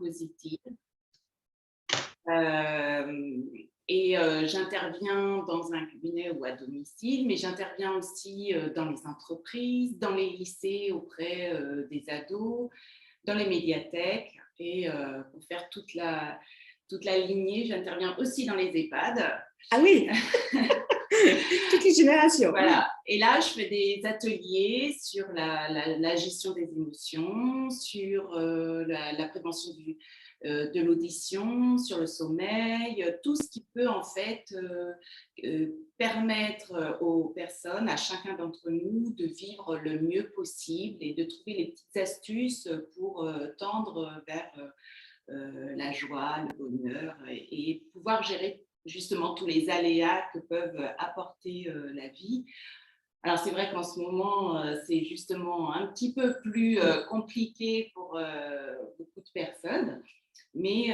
positive. J'interviens dans un cabinet ou à domicile, mais j'interviens aussi dans les entreprises, dans les lycées auprès des ados, dans les médiathèques. Et pour faire toute la lignée, j'interviens aussi dans les EHPAD. Ah oui. Toutes les générations. Voilà. Et là, je fais des ateliers sur la gestion des émotions, sur la prévention de l'audition, sur le sommeil, tout ce qui peut en fait permettre aux personnes, à chacun d'entre nous, de vivre le mieux possible et de trouver les petites astuces pour tendre vers la joie, le bonheur et pouvoir gérer justement tous les aléas que peuvent apporter la vie. Alors, c'est vrai qu'en ce moment, c'est justement un petit peu plus compliqué pour beaucoup de personnes, mais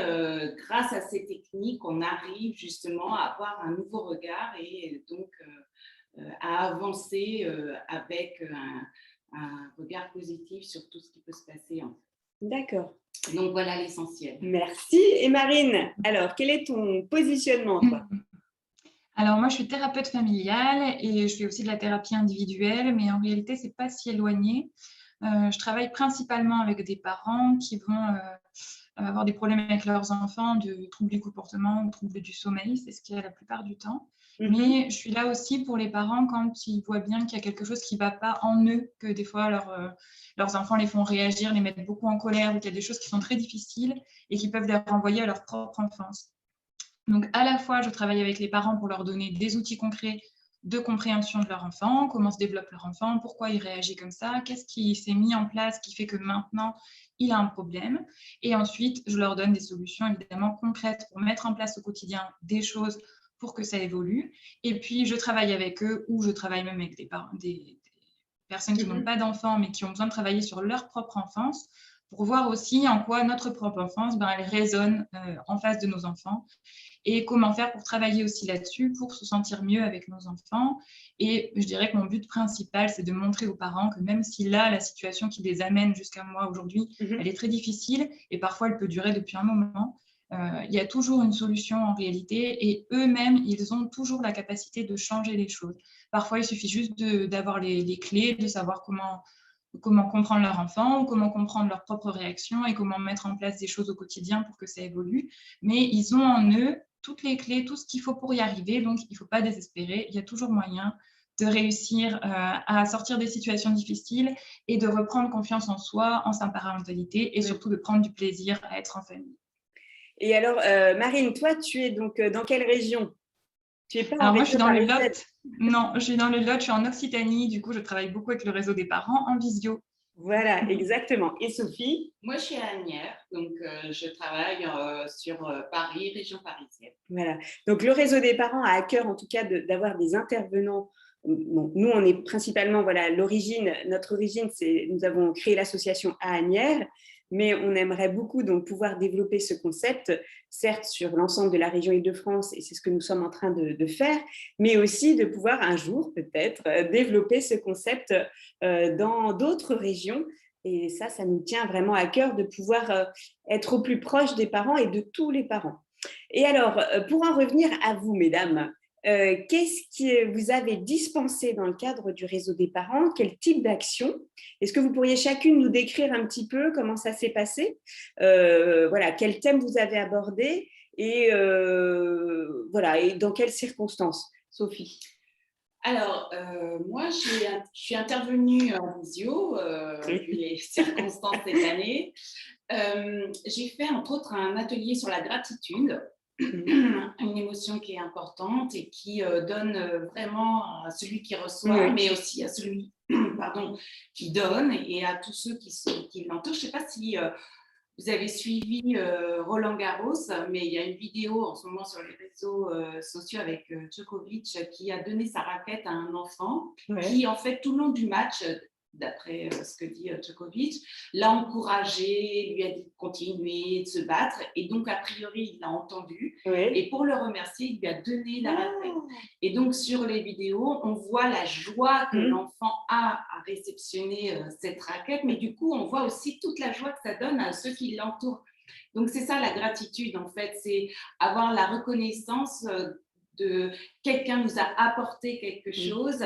grâce à ces techniques, on arrive justement à avoir un nouveau regard et donc à avancer avec un regard positif sur tout ce qui peut se passer. D'accord. Donc, voilà l'essentiel. Merci. Et Marine, alors, quel est ton positionnement, toi ? Alors, moi, je suis thérapeute familiale et je fais aussi de la thérapie individuelle, mais en réalité, ce n'est pas si éloigné. Je travaille principalement avec des parents qui vont avoir des problèmes avec leurs enfants de troubles du comportement ou troubles du sommeil, c'est ce qu'il y a la plupart du temps. Mais je suis là aussi pour les parents quand ils voient bien qu'il y a quelque chose qui ne va pas en eux, que des fois leurs enfants les font réagir, les mettent beaucoup en colère, ou qu'il y a des choses qui sont très difficiles et qui peuvent les renvoyer à leur propre enfance. Donc, à la fois, je travaille avec les parents pour leur donner des outils concrets de compréhension de leur enfant, comment se développe leur enfant, pourquoi il réagit comme ça, qu'est-ce qui s'est mis en place qui fait que maintenant, il a un problème. Et ensuite, je leur donne des solutions évidemment concrètes pour mettre en place au quotidien des choses pour que ça évolue. Et puis, je travaille avec eux ou je travaille même avec des personnes qui n'ont pas d'enfants mais qui ont besoin de travailler sur leur propre enfance pour voir aussi en quoi notre propre enfance, elle résonne en face de nos enfants et comment faire pour travailler aussi là-dessus, pour se sentir mieux avec nos enfants. Et je dirais que mon but principal, c'est de montrer aux parents que même si là, la situation qui les amène jusqu'à moi aujourd'hui, elle est très difficile et parfois elle peut durer depuis un moment, il y a toujours une solution en réalité et eux-mêmes, ils ont toujours la capacité de changer les choses. Parfois, il suffit juste d'avoir les clés, de savoir comment comprendre leur enfant ou comment comprendre leurs propres réactions et comment mettre en place des choses au quotidien pour que ça évolue. Mais ils ont en eux toutes les clés, tout ce qu'il faut pour y arriver, donc il ne faut pas désespérer, il y a toujours moyen de réussir à sortir des situations difficiles et de reprendre confiance en soi, en sa parentalité et surtout de prendre du plaisir à être en famille. Et alors, Marine, toi, tu es donc dans quelle région ? Tu es pas Alors moi, je suis dans le Lot. Non, je suis dans le Lot, je suis en Occitanie. Du coup, je travaille beaucoup avec le réseau des parents en visio. Voilà, exactement. Et Sophie ? Moi, je suis à Asnières, donc je travaille sur Paris, région parisienne. Voilà. Donc, le réseau des parents a à cœur, en tout cas, d'avoir des intervenants. Bon, nous, on est principalement, voilà, notre origine, c'est nous avons créé l'association à Asnières, mais on aimerait beaucoup donc pouvoir développer ce concept, certes sur l'ensemble de la région Île-de-France, et c'est ce que nous sommes en train de faire, mais aussi de pouvoir un jour peut-être développer ce concept dans d'autres régions. Et ça nous tient vraiment à cœur de pouvoir être au plus proche des parents et de tous les parents. Et alors, pour en revenir à vous, mesdames, qu'est-ce que vous avez dispensé dans le cadre du réseau des parents ? Quel type d'action ? Est-ce que vous pourriez chacune nous décrire un petit peu comment ça s'est passé ? Voilà, quel thème vous avez abordé et, voilà, et dans quelles circonstances ? Sophie ? Alors, moi, je suis intervenue en visio, vu les circonstances cette année. J'ai fait entre autres un atelier sur la gratitude, une émotion qui est importante et qui donne vraiment à celui qui reçoit, mais aussi à celui qui donne et à tous ceux qui l'entourent. Je ne sais pas si vous avez suivi Roland Garros, mais il y a une vidéo en ce moment sur les réseaux sociaux avec Djokovic qui a donné sa raquette à un enfant qui, en fait, tout le long du match, d'après ce que dit Djokovic, l'a encouragé, lui a dit de continuer, de se battre. Et donc, a priori, il l'a entendu. Et pour le remercier, il lui a donné la raquette. Et donc, sur les vidéos, on voit la joie que l'enfant a à réceptionner cette raquette. Mais du coup, on voit aussi toute la joie que ça donne à ceux qui l'entourent. Donc, c'est ça la gratitude, en fait, c'est avoir la reconnaissance de quelqu'un nous a apporté quelque chose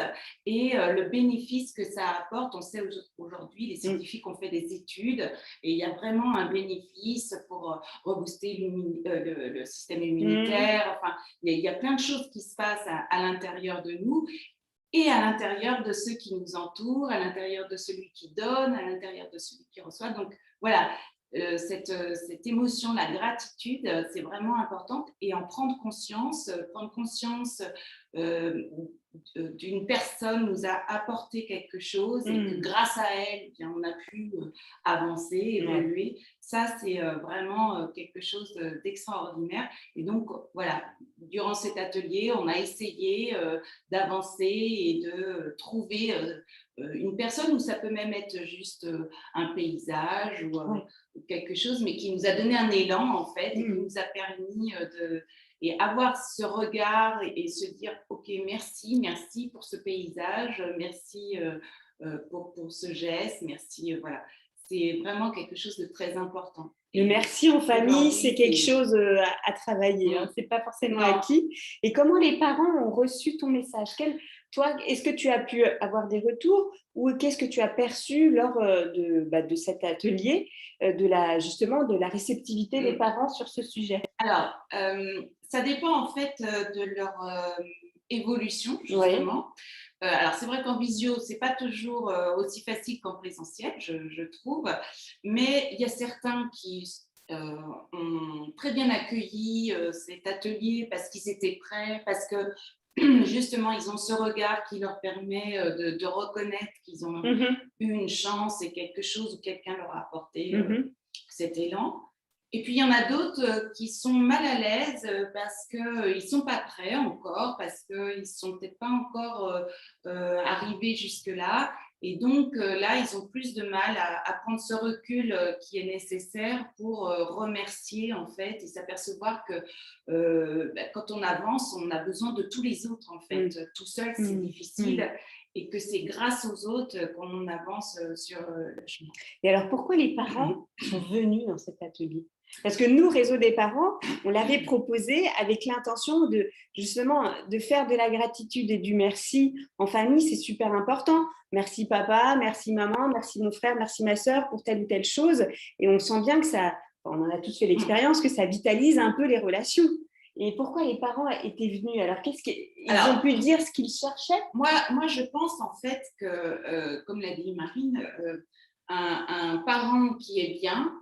et le bénéfice que ça apporte. On sait aujourd'hui, les scientifiques ont fait des études et il y a vraiment un bénéfice pour rebooster le système immunitaire. Enfin, il y a plein de choses qui se passent à l'intérieur de nous et à l'intérieur de ceux qui nous entourent, à l'intérieur de celui qui donne, à l'intérieur de celui qui reçoit. Donc, voilà. Cette émotion, la gratitude, c'est vraiment important et en prendre conscience d'une personne nous a apporté quelque chose et que grâce à elle, eh bien, on a pu avancer, évoluer. Ça, c'est vraiment quelque chose d'extraordinaire. Et donc, voilà, durant cet atelier, on a essayé d'avancer et de trouver une personne où ça peut même être juste un paysage ou quelque chose, mais qui nous a donné un élan, en fait, et qui nous a permis et avoir ce regard et se dire, OK, merci pour ce paysage, merci pour ce geste, merci, voilà. C'est vraiment quelque chose de très important. Le merci en famille, c'est quelque chose à travailler, hein. C'est pas forcément acquis. Et comment les parents ont reçu ton message? Toi, est-ce que tu as pu avoir des retours ou qu'est-ce que tu as perçu lors de cet atelier, justement de la réceptivité des parents sur ce sujet? Alors, ça dépend en fait de leur évolution, justement. Alors, c'est vrai qu'en visio, ce n'est pas toujours aussi facile qu'en présentiel, je trouve, mais il y a certains qui ont très bien accueilli cet atelier parce qu'ils étaient prêts, parce que justement, ils ont ce regard qui leur permet de reconnaître qu'ils ont eu une chance et quelque chose où quelqu'un leur a apporté cet élan. Et puis, il y en a d'autres qui sont mal à l'aise parce qu'ils ne sont pas prêts encore, parce qu'ils ne sont peut-être pas encore arrivés jusque-là. Et donc, là, ils ont plus de mal à prendre ce recul qui est nécessaire pour remercier, en fait, et s'apercevoir que quand on avance, on a besoin de tous les autres, en fait. Tout seul, c'est difficile. Et que c'est grâce aux autres qu'on avance sur le chemin. Et alors, pourquoi les parents sont venus dans cet atelier? Parce que nous, Réseau des parents, on l'avait proposé avec l'intention justement de faire de la gratitude et du merci en famille, c'est super important. Merci papa, merci maman, merci mon frère, merci ma sœur pour telle ou telle chose. Et on sent bien que ça, on en a tous fait l'expérience, que ça vitalise un peu les relations. Et pourquoi les parents étaient venus? Alors, ils ont pu dire ce qu'ils cherchaient? Moi, je pense en fait que, comme l'a dit Marine, un parent qui est bien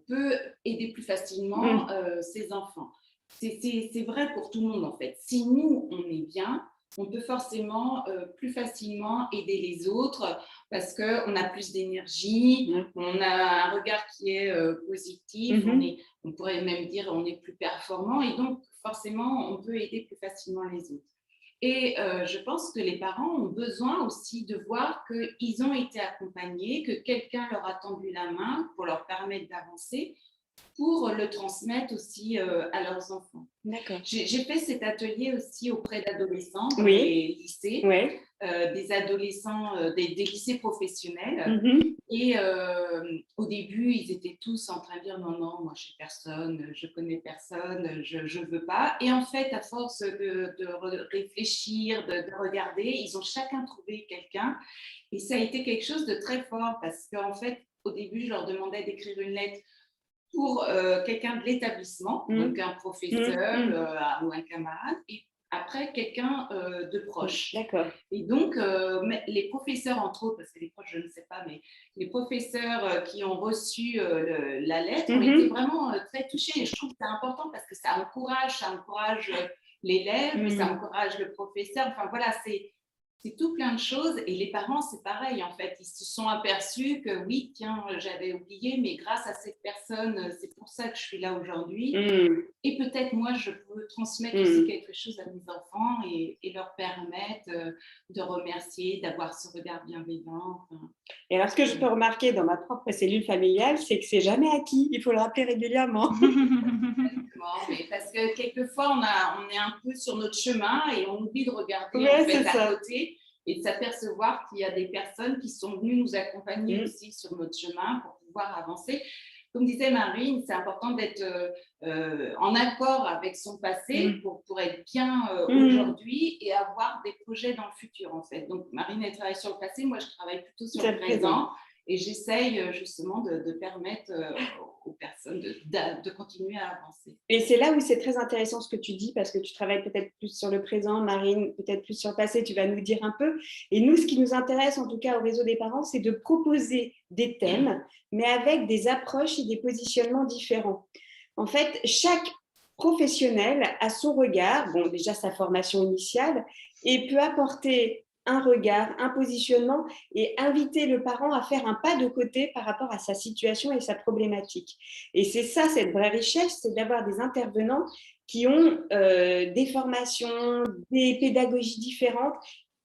peut aider plus facilement ses enfants. C'est vrai pour tout le monde en fait. Si nous, on est bien, on peut forcément plus facilement aider les autres parce qu'on a plus d'énergie, on a un regard qui est positif, on pourrait même dire on est plus performant et donc forcément on peut aider plus facilement les autres. Et je pense que les parents ont besoin aussi de voir qu'ils ont été accompagnés, que quelqu'un leur a tendu la main pour leur permettre d'avancer, pour le transmettre aussi à leurs enfants. D'accord. J'ai fait cet atelier aussi auprès d'adolescents dans les lycées, des adolescents des lycées professionnels. Et au début, ils étaient tous en train de dire non, moi je suis personne, je connais personne, je ne veux pas. Et en fait, à force de réfléchir, de regarder, ils ont chacun trouvé quelqu'un. Et ça a été quelque chose de très fort parce qu'en fait, au début, je leur demandais d'écrire une lettre pour quelqu'un de l'établissement, donc un professeur ou un camarade, et après quelqu'un de proche. D'accord. Et donc, les professeurs, entre autres, parce que les proches, je ne sais pas, mais les professeurs qui ont reçu la lettre ont été vraiment très touchés. Et je trouve que c'est important parce que ça encourage l'élève, mais ça encourage le professeur. Enfin, voilà, c'est tout plein de choses. Et les parents, c'est pareil, en fait. Ils se sont aperçus que oui, tiens, j'avais oublié, mais grâce à cette personne, c'est pour ça que je suis là aujourd'hui. Et peut-être, moi, je peux transmettre aussi quelque chose à mes enfants et leur permettre de remercier, d'avoir ce regard bienveillant. Enfin, et alors, ce que je peux remarquer dans ma propre cellule familiale, c'est que c'est jamais acquis. Il faut le rappeler régulièrement. Mais parce que quelquefois, on est un peu sur notre chemin et on oublie de regarder en fait, à côté et de s'apercevoir qu'il y a des personnes qui sont venues nous accompagner aussi sur notre chemin pour pouvoir avancer. comme disait Marine, c'est important d'être en accord avec son passé pour être bien aujourd'hui et avoir des projets dans le futur, en fait. Donc, Marine, elle travaille sur le passé, moi, je travaille plutôt sur le présent. Et j'essaye justement de permettre aux personnes de continuer à avancer. Et c'est là où c'est très intéressant ce que tu dis, parce que tu travailles peut-être plus sur le présent, Marine, peut-être plus sur le passé, tu vas nous dire un peu. Et nous, ce qui nous intéresse, en tout cas au réseau des parents, c'est de proposer des thèmes, mais avec des approches et des positionnements différents. En fait, chaque professionnel a son regard, bon, déjà sa formation initiale, et peut apporter un regard, un positionnement et inviter le parent à faire un pas de côté par rapport à sa situation et sa problématique. Et c'est ça, cette vraie richesse, c'est d'avoir des intervenants qui ont des formations, des pédagogies différentes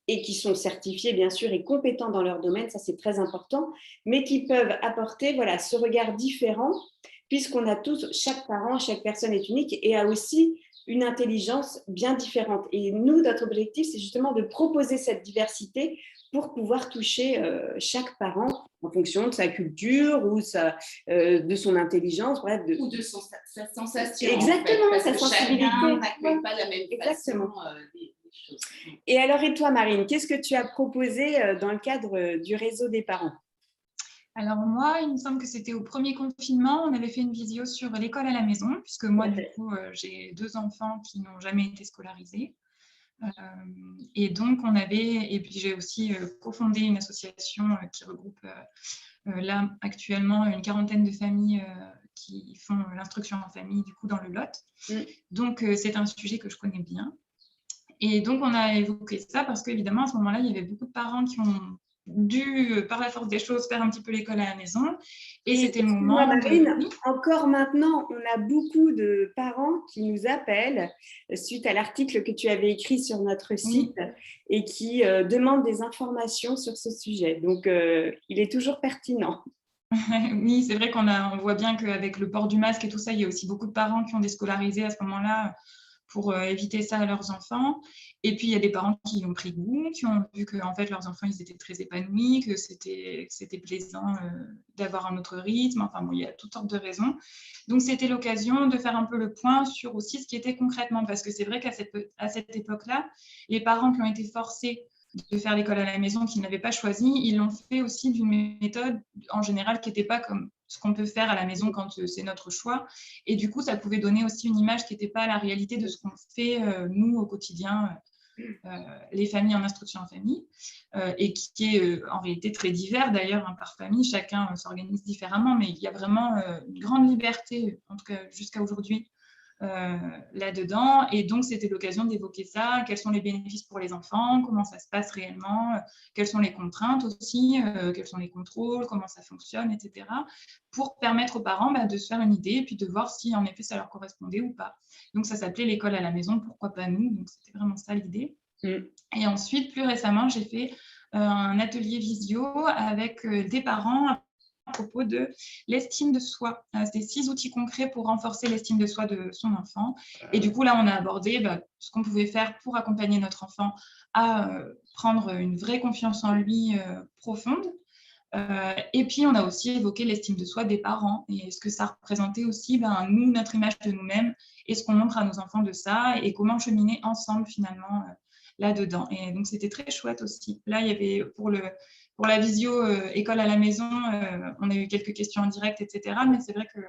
et qui sont certifiés, bien sûr, et compétents dans leur domaine, ça c'est très important, mais qui peuvent apporter ce regard différent, puisqu'on a tous, chaque parent, chaque personne est unique et a aussi une intelligence bien différente. Et nous, notre objectif, c'est justement de proposer cette diversité pour pouvoir toucher chaque parent en fonction de sa culture ou de son intelligence. Bref, ou de sa sensation. Exactement, en fait, sa sensibilité. Chacun n'accueille pas la même Exactement. façon des choses. Et alors, et toi, Marine, qu'est-ce que tu as proposé dans le cadre du réseau des parents ? Alors moi, il me semble que c'était au premier confinement, on avait fait une visio sur l'école à la maison, puisque moi, du coup, j'ai 2 enfants qui n'ont jamais été scolarisés. Et donc, et puis j'ai aussi cofondé une association qui regroupe là actuellement une 40aine de familles qui font l'instruction en famille, du coup, dans le Lot. Donc, c'est un sujet que je connais bien. Et donc, on a évoqué ça parce qu'évidemment, à ce moment-là, il y avait beaucoup de parents qui ont dû, par la force des choses, faire un petit peu l'école à la maison. Et c'était le moment. Marine, encore maintenant, on a beaucoup de parents qui nous appellent suite à l'article que tu avais écrit sur notre site et qui demandent des informations sur ce sujet. Donc, il est toujours pertinent. Oui, c'est vrai on voit bien qu'avec le port du masque et tout ça, il y a aussi beaucoup de parents qui ont déscolarisé à ce moment-là pour éviter ça à leurs enfants. Et puis, il y a des parents qui ont pris goût, qui ont vu que en fait, leurs enfants, ils étaient très épanouis, que c'était plaisant d'avoir un autre rythme. Enfin, bon, il y a toutes sortes de raisons. Donc, c'était l'occasion de faire un peu le point sur aussi ce qui était concrètement. Parce que c'est vrai qu'à cette époque-là, les parents qui ont été forcés de faire l'école à la maison, qu'ils n'avaient pas choisi, ils l'ont fait aussi d'une méthode, en général, qui n'était pas comme ce qu'on peut faire à la maison quand c'est notre choix. Et du coup, ça pouvait donner aussi une image qui n'était pas la réalité de ce qu'on fait, nous, au quotidien, les familles en instruction en famille, et qui est en réalité très divers d'ailleurs par famille. Chacun s'organise différemment, mais il y a vraiment une grande liberté, en tout cas jusqu'à aujourd'hui, là-dedans. Et donc, c'était l'occasion d'évoquer ça. Quels sont les bénéfices pour les enfants? Comment ça se passe réellement? Quelles sont les contraintes aussi? Quels sont les contrôles? Comment ça fonctionne, etc. Pour permettre aux parents de se faire une idée et puis de voir si en effet ça leur correspondait ou pas. Donc, ça s'appelait l'école à la maison. Pourquoi pas nous? Donc, c'était vraiment ça l'idée. Et ensuite, plus récemment, j'ai fait un atelier visio avec des parents à propos de l'estime de soi. C'était 6 outils concrets pour renforcer l'estime de soi de son enfant. Et du coup, là, on a abordé ce qu'on pouvait faire pour accompagner notre enfant à prendre une vraie confiance en lui profonde. Et puis, on a aussi évoqué l'estime de soi des parents et ce que ça représentait aussi, nous, notre image de nous-mêmes et ce qu'on montre à nos enfants de ça et comment cheminer ensemble finalement là-dedans. Et donc, c'était très chouette aussi. Là, il y avait pour la visio école à la maison, on a eu quelques questions en direct, etc. Mais c'est vrai que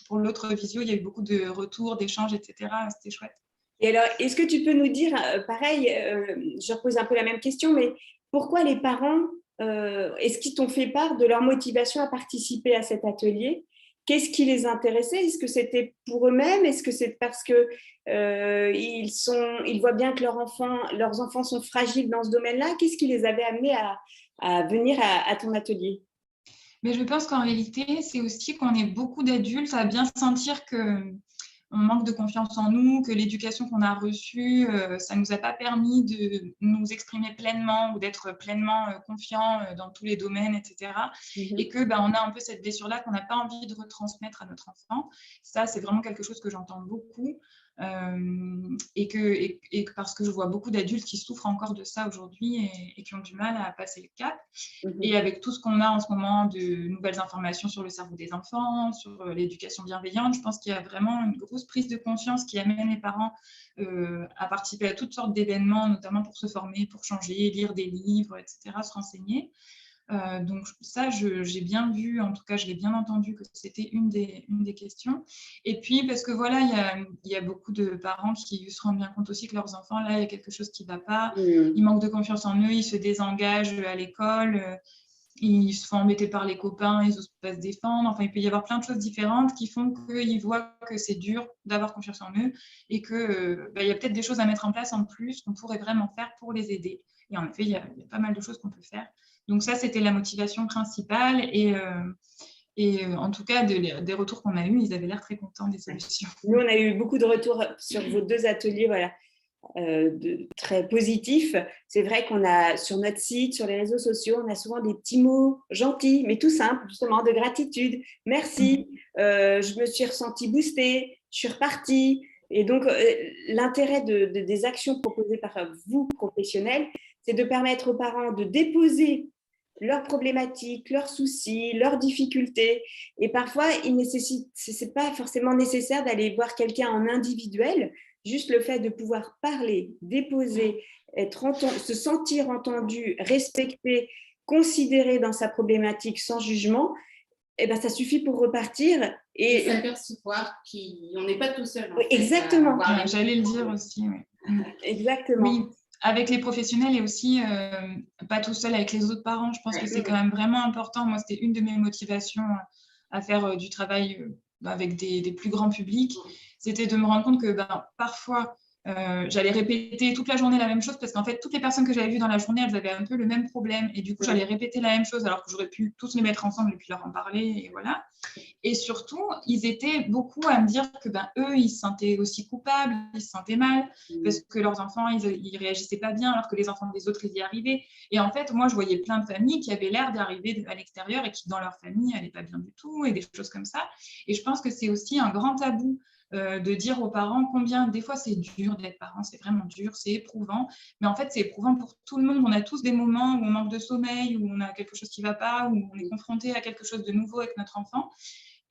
pour l'autre visio, il y a eu beaucoup de retours, d'échanges, etc. C'était chouette. Et alors, est-ce que tu peux nous dire, pareil, je repose un peu la même question, mais pourquoi les parents, est-ce qu'ils t'ont fait part de leur motivation à participer à cet atelier? Qu'est-ce qui les intéressait? Est-ce que c'était pour eux-mêmes? Est-ce que c'est parce que ils voient bien que leurs enfants sont fragiles dans ce domaine-là? Qu'est-ce qui les avait amenés à venir à ton atelier? Mais je pense qu'en réalité, c'est aussi qu'on est beaucoup d'adultes à bien sentir que on manque de confiance en nous, que l'éducation qu'on a reçue, ça ne nous a pas permis de nous exprimer pleinement ou d'être pleinement confiants dans tous les domaines, etc. Et que on a un peu cette blessure-là qu'on n'a pas envie de retransmettre à notre enfant. Ça, c'est vraiment quelque chose que j'entends beaucoup. Et que parce que je vois beaucoup d'adultes qui souffrent encore de ça aujourd'hui et qui ont du mal à passer le cap. Et avec tout ce qu'on a en ce moment de nouvelles informations sur le cerveau des enfants, sur l'éducation bienveillante, je pense qu'il y a vraiment une grosse prise de conscience qui amène les parents à participer à toutes sortes d'événements, notamment pour se former, pour changer, lire des livres, etc., se renseigner. Donc ça, j'ai bien vu, en tout cas, je l'ai bien entendu que c'était une des questions. Et puis, parce que voilà, il y a beaucoup de parents qui se rendent bien compte aussi que leurs enfants, là, il y a quelque chose qui ne va pas, ils manquent de confiance en eux, ils se désengagent à l'école, ils se font embêter par les copains, ils n'osent pas se défendre. Enfin, il peut y avoir plein de choses différentes qui font qu'ils voient que c'est dur d'avoir confiance en eux et qu'il y a peut-être des choses à mettre en place en plus qu'on pourrait vraiment faire pour les aider. Et en effet, il y a pas mal de choses qu'on peut faire. Donc ça, c'était la motivation principale. Et en tout cas, des retours qu'on a eus, ils avaient l'air très contents des solutions. Nous, on a eu beaucoup de retours sur vos 2 ateliers, voilà, très positifs. C'est vrai qu'on a sur notre site, sur les réseaux sociaux, on a souvent des petits mots gentils, mais tout simples, justement, de gratitude. Merci, je me suis ressentie boostée, je suis repartie. Et donc, l'intérêt des actions proposées par vous, professionnels, c'est de permettre aux parents de déposer leurs problématiques, leurs soucis, leurs difficultés. Et parfois, ce n'est pas forcément nécessaire d'aller voir quelqu'un en individuel. Juste le fait de pouvoir parler, déposer, se sentir entendu, respecté, considéré dans sa problématique sans jugement, ça suffit pour repartir. Et s'apercevoir qu'on n'est pas tout seul. Exactement. J'allais le dire aussi. Oui. Exactement. Oui. Avec les professionnels et aussi pas tout seul avec les autres parents. Je pense que c'est quand même vraiment important. Moi, c'était une de mes motivations à faire du travail avec des plus grands publics. C'était de me rendre compte que parfois, j'allais répéter toute la journée la même chose parce qu'en fait, toutes les personnes que j'avais vues dans la journée, elles avaient un peu le même problème. Et du coup, j'allais répéter la même chose alors que j'aurais pu tous les mettre ensemble et puis leur en parler. Et voilà. Et surtout, ils étaient beaucoup à me dire que eux, ils se sentaient aussi coupables, ils se sentaient mal, parce que leurs enfants, ils réagissaient pas bien, alors que les enfants des autres, ils y arrivaient. Et en fait, moi, je voyais plein de familles qui avaient l'air d'arriver à l'extérieur et qui, dans leur famille, n'allaient pas bien du tout, et des choses comme ça. Et je pense que c'est aussi un grand tabou de dire aux parents combien, des fois, c'est dur d'être parent, c'est vraiment dur, c'est éprouvant. Mais en fait, c'est éprouvant pour tout le monde. On a tous des moments où on manque de sommeil, où on a quelque chose qui ne va pas, où on est confronté à quelque chose de nouveau avec notre enfant.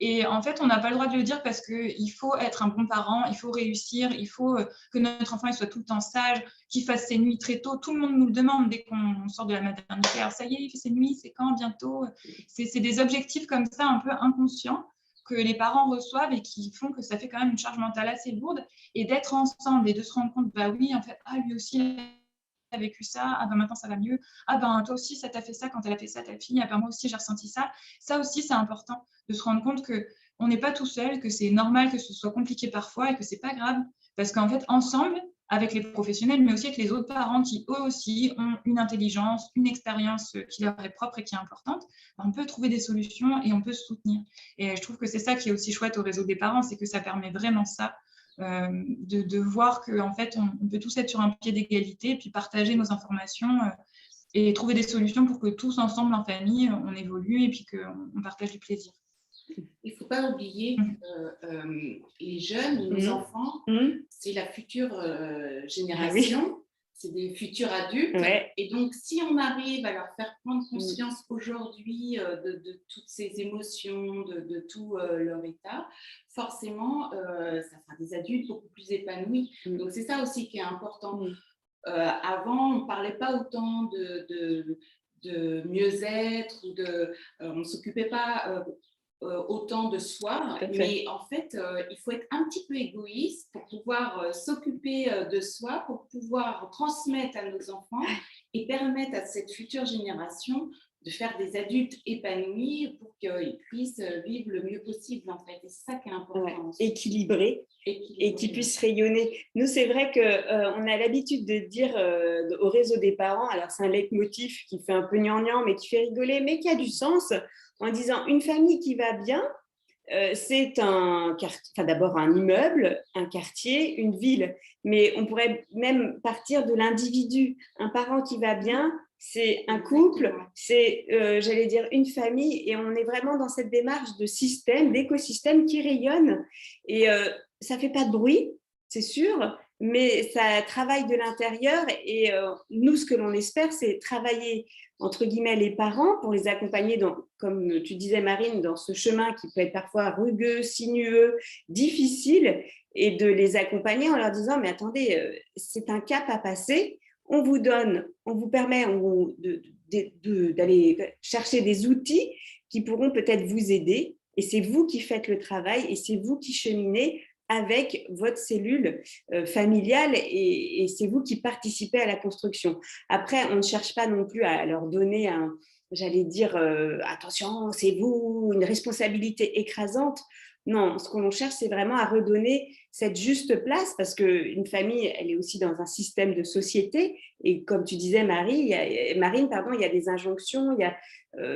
Et en fait, on n'a pas le droit de le dire parce qu'il faut être un bon parent, il faut réussir, il faut que notre enfant il soit tout le temps sage, qu'il fasse ses nuits très tôt. Tout le monde nous le demande dès qu'on sort de la maternité. Alors ça y est, il fait ses nuits, c'est quand, bientôt? C'est des objectifs comme ça, un peu inconscients, que les parents reçoivent et qui font que ça fait quand même une charge mentale assez lourde. Et d'être ensemble et de se rendre compte, oui, en fait, lui aussi a vécu ça, maintenant ça va mieux, toi aussi ça t'a fait ça quand elle a fait ça ta fille, moi aussi j'ai ressenti ça. Ça aussi c'est important de se rendre compte qu'on n'est pas tout seul, que c'est normal que ce soit compliqué parfois et que c'est pas grave, parce qu'en fait ensemble, avec les professionnels, mais aussi avec les autres parents qui eux aussi ont une intelligence, une expérience qui leur est propre et qui est importante, on peut trouver des solutions et on peut se soutenir. Et je trouve que c'est ça qui est aussi chouette au réseau des parents, c'est que ça permet vraiment ça, de voir qu'en fait, on peut tous être sur un pied d'égalité, puis partager nos informations et trouver des solutions pour que tous ensemble en famille, on évolue et puis qu'on partage du plaisir. Il ne faut pas oublier que les jeunes, nos enfants, c'est la future génération, c'est des futurs adultes. Et donc, si on arrive à leur faire prendre conscience aujourd'hui de toutes ces émotions, de tout leur état, forcément, ça fera des adultes beaucoup plus épanouis. Donc, c'est ça aussi qui est important. Avant, on ne parlait pas autant de mieux-être, on ne s'occupait pas autant de soi, mais en fait, il faut être un petit peu égoïste pour pouvoir s'occuper de soi, pour pouvoir transmettre à nos enfants et permettre à cette future génération de faire des adultes épanouis pour qu'ils puissent vivre le mieux possible, en fait. Et c'est ça qui est important. Équilibré et qui puissent rayonner. Nous, c'est vrai qu'on a l'habitude de dire au réseau des parents, alors c'est un leitmotiv qui fait un peu gnangnan, mais qui fait rigoler, mais qui a du sens, en disant une famille qui va bien, c'est d'abord un immeuble, un quartier, une ville, mais on pourrait même partir de l'individu. Un parent qui va bien, c'est un couple, c'est, j'allais dire, une famille, et on est vraiment dans cette démarche de système, d'écosystème qui rayonne. Et ça ne fait pas de bruit, c'est sûr, mais ça travaille de l'intérieur. Et nous, ce que l'on espère, c'est travailler, entre guillemets, les parents pour les accompagner, comme tu disais, Marine, dans ce chemin qui peut être parfois rugueux, sinueux, difficile, et de les accompagner en leur disant, mais attendez, c'est un cap à passer. On vous permet d'aller chercher des outils qui pourront peut-être vous aider, et c'est vous qui faites le travail et c'est vous qui cheminez avec votre cellule familiale, et c'est vous qui participez à la construction. Après, on ne cherche pas non plus à leur donner j'allais dire, attention, c'est vous, une responsabilité écrasante. Non, ce qu'on cherche, c'est vraiment à redonner cette juste place, parce qu'une famille, elle est aussi dans un système de société. Et comme tu disais, Marine, il y a des injonctions, il y a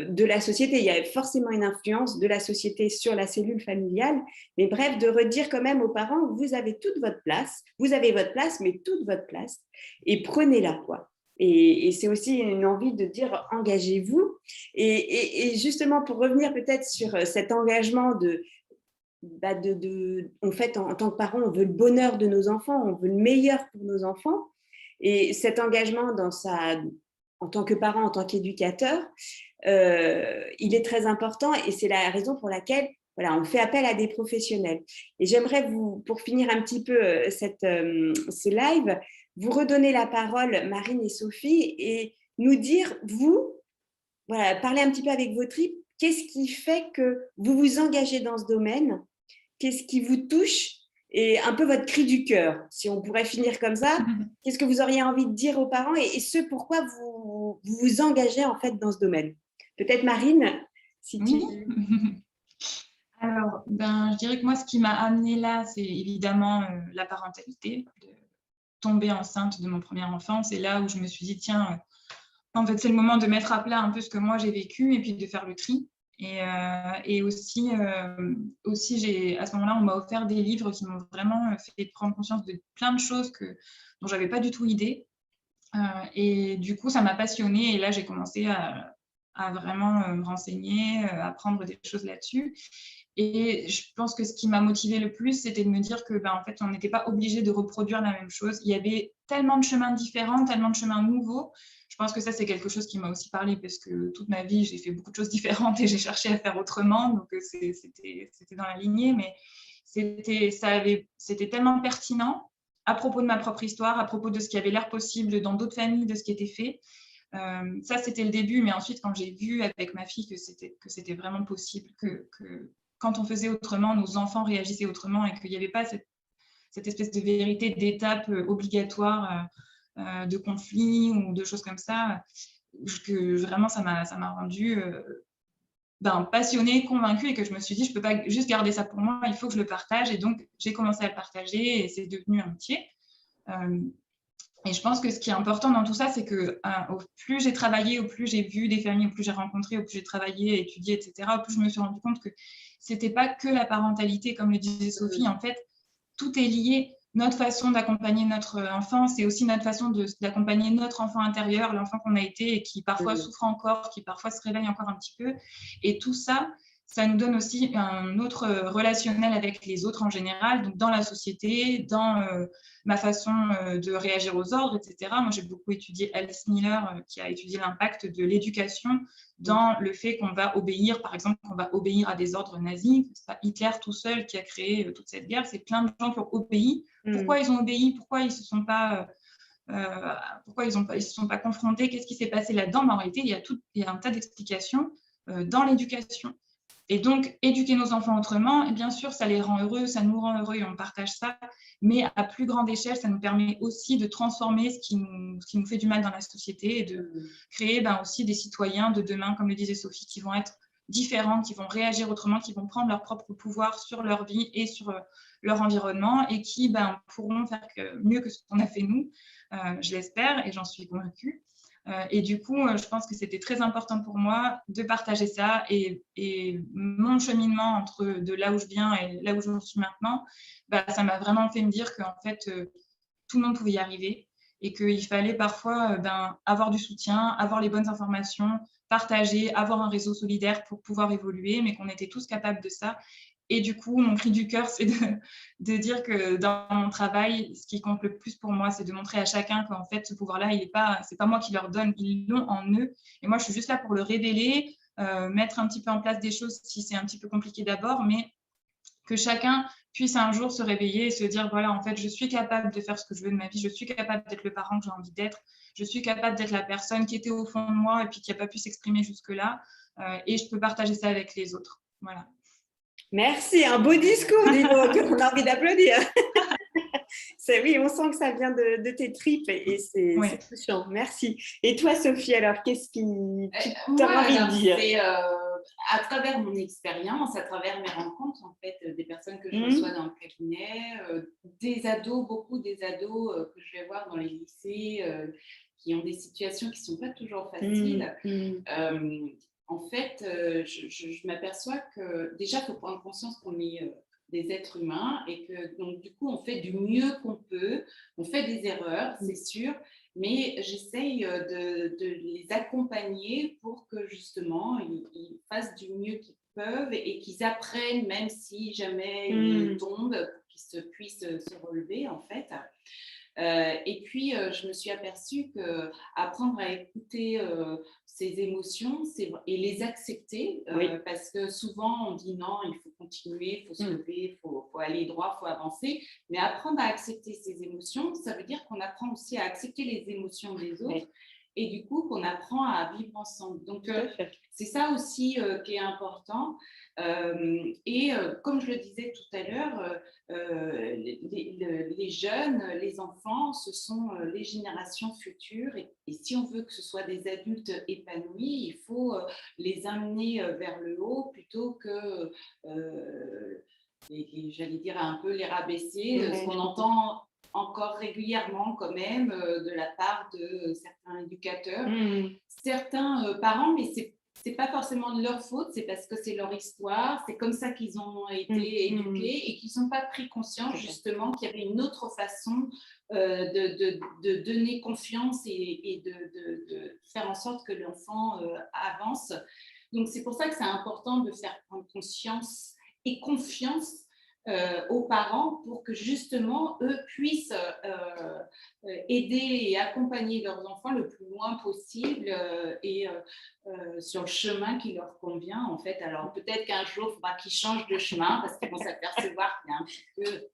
de la société, il y a forcément une influence de la société sur la cellule familiale. Mais bref, de redire quand même aux parents, vous avez toute votre place, vous avez votre place, mais toute votre place, et prenez-la, quoi. Et c'est aussi une envie de dire, engagez-vous. Et justement, pour revenir peut-être sur cet engagement en fait, en tant que parents, on veut le bonheur de nos enfants, on veut le meilleur pour nos enfants. Et cet engagement en tant que parent, en tant qu'éducateur, il est très important, et c'est la raison pour laquelle on fait appel à des professionnels. Et j'aimerais pour finir un petit peu ce live, vous redonner la parole, Marine et Sophie, et nous dire, parler un petit peu avec vos tripes, qu'est-ce qui fait que vous vous engagez dans ce domaine? Qu'est-ce qui vous touche? Et un peu votre cri du cœur, si on pourrait finir comme ça. Qu'est-ce que vous auriez envie de dire aux parents, et ce pourquoi vous vous engagez en fait dans ce domaine? Peut-être Marine, si tu... Alors, je dirais que moi, ce qui m'a amenée là, c'est évidemment la parentalité, de tomber enceinte de mon premier enfant. C'est là où je me suis dit, tiens, en fait, c'est le moment de mettre à plat un peu ce que moi j'ai vécu, et puis de faire le tri. Et aussi, à ce moment-là, on m'a offert des livres qui m'ont vraiment fait prendre conscience de plein de choses dont je n'avais pas du tout idée. Et du coup, ça m'a passionnée. Et là, j'ai commencé à vraiment me renseigner, apprendre des choses là-dessus. Et je pense que ce qui m'a motivée le plus, c'était de me dire que, en fait, on n'était pas obligé de reproduire la même chose. Il y avait tellement de chemins différents, tellement de chemins nouveaux. Je pense que ça, c'est quelque chose qui m'a aussi parlé, parce que toute ma vie, j'ai fait beaucoup de choses différentes et j'ai cherché à faire autrement. Donc, c'était dans la lignée, mais c'était tellement pertinent à propos de ma propre histoire, à propos de ce qui avait l'air possible dans d'autres familles, de ce qui était fait. Ça, c'était le début, mais ensuite, quand j'ai vu avec ma fille que c'était vraiment possible, que quand on faisait autrement, nos enfants réagissaient autrement, et qu'il n'y avait pas cette espèce de vérité d'étape obligatoire de conflit ou de choses comme ça, que vraiment ça m'a rendue passionnée, convaincue, et que je me suis dit, je ne peux pas juste garder ça pour moi, il faut que je le partage. Et donc, j'ai commencé à le partager, et c'est devenu un métier. Et je pense que ce qui est important dans tout ça, c'est que au plus j'ai travaillé, au plus j'ai vu des familles, au plus j'ai rencontré, au plus j'ai travaillé, étudié, etc., au plus je me suis rendu compte que ce n'était pas que la parentalité, comme le disait Sophie. En fait, tout est lié. Notre façon d'accompagner notre enfant, c'est aussi notre façon d'accompagner notre enfant intérieur, l'enfant qu'on a été et qui parfois souffre encore, qui parfois se réveille encore un petit peu. Et tout ça, ça nous donne aussi un autre relationnel avec les autres en général, donc dans la société, dans ma façon de réagir aux ordres, etc. Moi, j'ai beaucoup étudié Alice Miller, qui a étudié l'impact de l'éducation dans le fait qu'on va obéir, par exemple, qu'on va obéir à des ordres nazis. C'est pas Hitler tout seul qui a créé toute cette guerre, c'est plein de gens qui ont obéi. Pourquoi ils ont obéi? Pourquoi ils se sont pas... pourquoi ils se sont pas confrontés? Qu'est-ce qui s'est passé là-dedans? En réalité, il y a un tas d'explications dans l'éducation. Et donc, éduquer nos enfants autrement, et bien sûr, ça les rend heureux, ça nous rend heureux, et on partage ça, mais à plus grande échelle, ça nous permet aussi de transformer ce qui nous fait du mal dans la société, et de créer aussi des citoyens de demain, comme le disait Sophie, qui vont être différents, qui vont réagir autrement, qui vont prendre leur propre pouvoir sur leur vie et sur leur environnement, et qui pourront faire mieux que ce qu'on a fait nous, je l'espère, et j'en suis convaincue. Et du coup, je pense que c'était très important pour moi de partager ça et mon cheminement entre de là où je viens et là où je suis maintenant, ça m'a vraiment fait me dire qu'en fait, tout le monde pouvait y arriver et qu'il fallait parfois avoir du soutien, avoir les bonnes informations, partager, avoir un réseau solidaire pour pouvoir évoluer, mais qu'on était tous capables de ça. Et du coup, mon cri du cœur, c'est de dire que dans mon travail, ce qui compte le plus pour moi, c'est de montrer à chacun qu'en fait, ce pouvoir-là, c'est pas moi qui leur donne, ils l'ont en eux. Et moi, je suis juste là pour le révéler, mettre un petit peu en place des choses si c'est un petit peu compliqué d'abord, mais que chacun puisse un jour se réveiller et se dire, voilà, en fait, je suis capable de faire ce que je veux de ma vie, je suis capable d'être le parent que j'ai envie d'être, je suis capable d'être la personne qui était au fond de moi et puis qui n'a pas pu s'exprimer jusque-là, et je peux partager ça avec les autres. Voilà. Merci, un beau discours, dis donc, on a envie d'applaudir. Oui, on sent que ça vient de tes tripes et c'est touchant. Merci. Et toi, Sophie, alors, qu'est-ce qui t'as envie de dire? C'est à travers mon expérience, à travers mes rencontres, en fait, des personnes que je reçois dans le cabinet, des ados, beaucoup des ados que je vais voir dans les lycées, qui ont des situations qui ne sont pas toujours faciles. En fait, je m'aperçois que déjà, il faut prendre conscience qu'on est des êtres humains et que donc du coup, on fait du mieux qu'on peut, on fait des erreurs, c'est sûr, mais j'essaye de les accompagner pour que justement, ils fassent du mieux qu'ils peuvent et qu'ils apprennent, même si jamais ils tombent, pour qu'ils puissent se relever, en fait. Et puis, je me suis aperçue qu'apprendre à écouter ses émotions et les accepter, parce que souvent, on dit non, il faut continuer, il faut se lever, il faut aller droit, il faut avancer. Mais apprendre à accepter ses émotions, ça veut dire qu'on apprend aussi à accepter les émotions des autres et du coup, qu'on apprend à vivre ensemble. Donc, c'est ça aussi qui est important. Et comme je le disais tout à l'heure, les jeunes, les enfants, ce sont les générations futures et si on veut que ce soit des adultes épanouis, il faut les amener vers le haut plutôt que, j'allais dire, un peu les rabaisser, ce qu'on entend encore régulièrement quand même de la part de certains éducateurs, certains parents, mais c'est pas forcément de leur faute, c'est parce que c'est leur histoire, c'est comme ça qu'ils ont été éduqués et qu'ils n'ont pas pris conscience justement qu'il y avait une autre façon de donner confiance et de faire en sorte que l'enfant avance. Donc c'est pour ça que c'est important de faire prendre conscience et confiance aux parents pour que justement eux puissent aider et accompagner leurs enfants le plus loin possible et sur le chemin qui leur convient en fait. Alors peut-être qu'un jour il faudra qu'ils changent de chemin parce qu'ils vont s'apercevoir qu'il y a un petit peu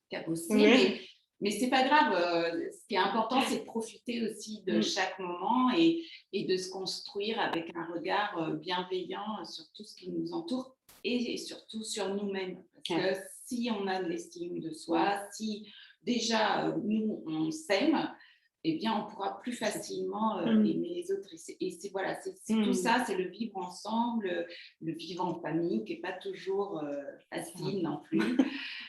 cabossé, mais c'est pas grave. Ce qui est important, c'est de profiter aussi de chaque moment et de se construire avec un regard bienveillant sur tout ce qui nous entoure et surtout sur nous-mêmes. Parce que si on a de l'estime de soi, si déjà nous, on s'aime, eh bien, on pourra plus facilement aimer les autres. Et c'est voilà, c'est tout ça, c'est le vivre ensemble, le vivre en famille, qui n'est pas toujours facile non plus.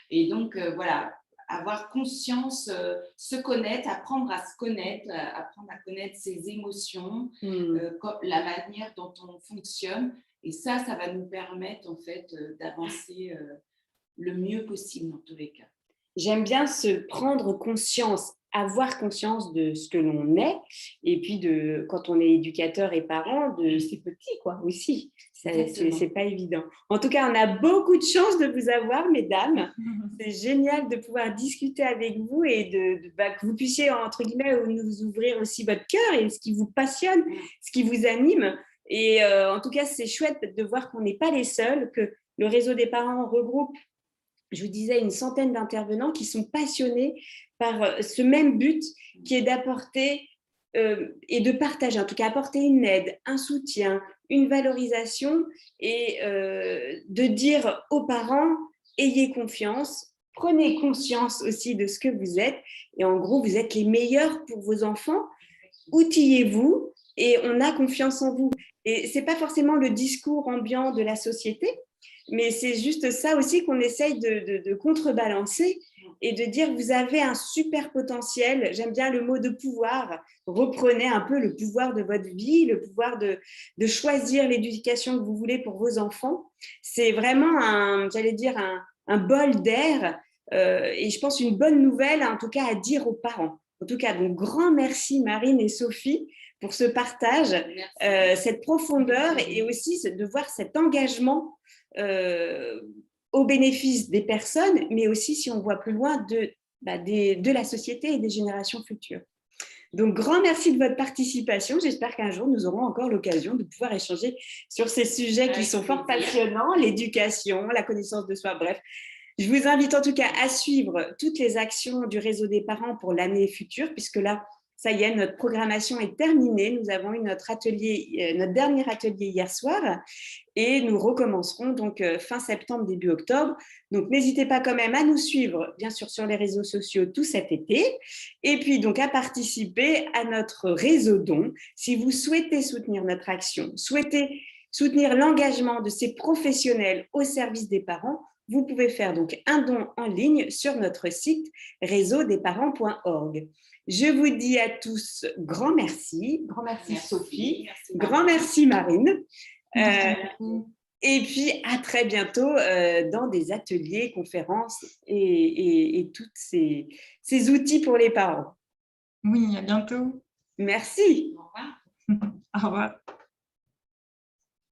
Et donc, voilà, avoir conscience, se connaître, apprendre à se connaître, apprendre à connaître ses émotions, la manière dont on fonctionne. Et ça va nous permettre, en fait, d'avancer le mieux possible dans tous les cas. J'aime bien se prendre conscience, avoir conscience de ce que l'on est, et puis quand on est éducateur et parent, de ses petits, quoi, aussi. C'est pas évident. En tout cas, on a beaucoup de chance de vous avoir, mesdames. C'est génial de pouvoir discuter avec vous et que vous puissiez, entre guillemets, nous ouvrir aussi votre cœur et ce qui vous passionne, ce qui vous anime. Et en tout cas, c'est chouette de voir qu'on n'est pas les seuls, que le réseau des parents regroupe, je vous disais, une centaine d'intervenants qui sont passionnés par ce même but qui est d'apporter et de partager, en tout cas apporter une aide, un soutien, une valorisation et de dire aux parents, ayez confiance, prenez conscience aussi de ce que vous êtes et en gros, vous êtes les meilleurs pour vos enfants, outillez-vous et on a confiance en vous. Et ce n'est pas forcément le discours ambiant de la société, mais c'est juste ça aussi qu'on essaye de contrebalancer et de dire vous avez un super potentiel, j'aime bien le mot de pouvoir, reprenez un peu le pouvoir de votre vie, le pouvoir de choisir l'éducation que vous voulez pour vos enfants. C'est vraiment j'allais dire un bol d'air et je pense une bonne nouvelle en tout cas à dire aux parents. En tout cas, donc grand merci Marine et Sophie pour ce partage, cette profondeur et aussi de voir cet engagement au bénéfice des personnes, mais aussi, si on voit plus loin, de la société et des générations futures. Donc, grand merci de votre participation. J'espère qu'un jour, nous aurons encore l'occasion de pouvoir échanger sur ces sujets qui sont fort passionnants, l'éducation, la connaissance de soi, bref. Je vous invite en tout cas à suivre toutes les actions du réseau des parents pour l'année future, puisque là, ça y est, notre programmation est terminée. Nous avons eu notre dernier atelier hier soir et nous recommencerons donc fin septembre, début octobre. Donc, n'hésitez pas quand même à nous suivre, bien sûr, sur les réseaux sociaux tout cet été et puis donc à participer à notre réseau don. Si vous souhaitez soutenir notre action, souhaitez soutenir l'engagement de ces professionnels au service des parents, vous pouvez faire donc un don en ligne sur notre site réseaudesparents.org. Je vous dis à tous grand merci Sophie, merci, grand merci Marine. Et puis à très bientôt dans des ateliers, conférences et tous ces outils pour les parents. Oui, à bientôt. Merci. Au revoir. Au revoir.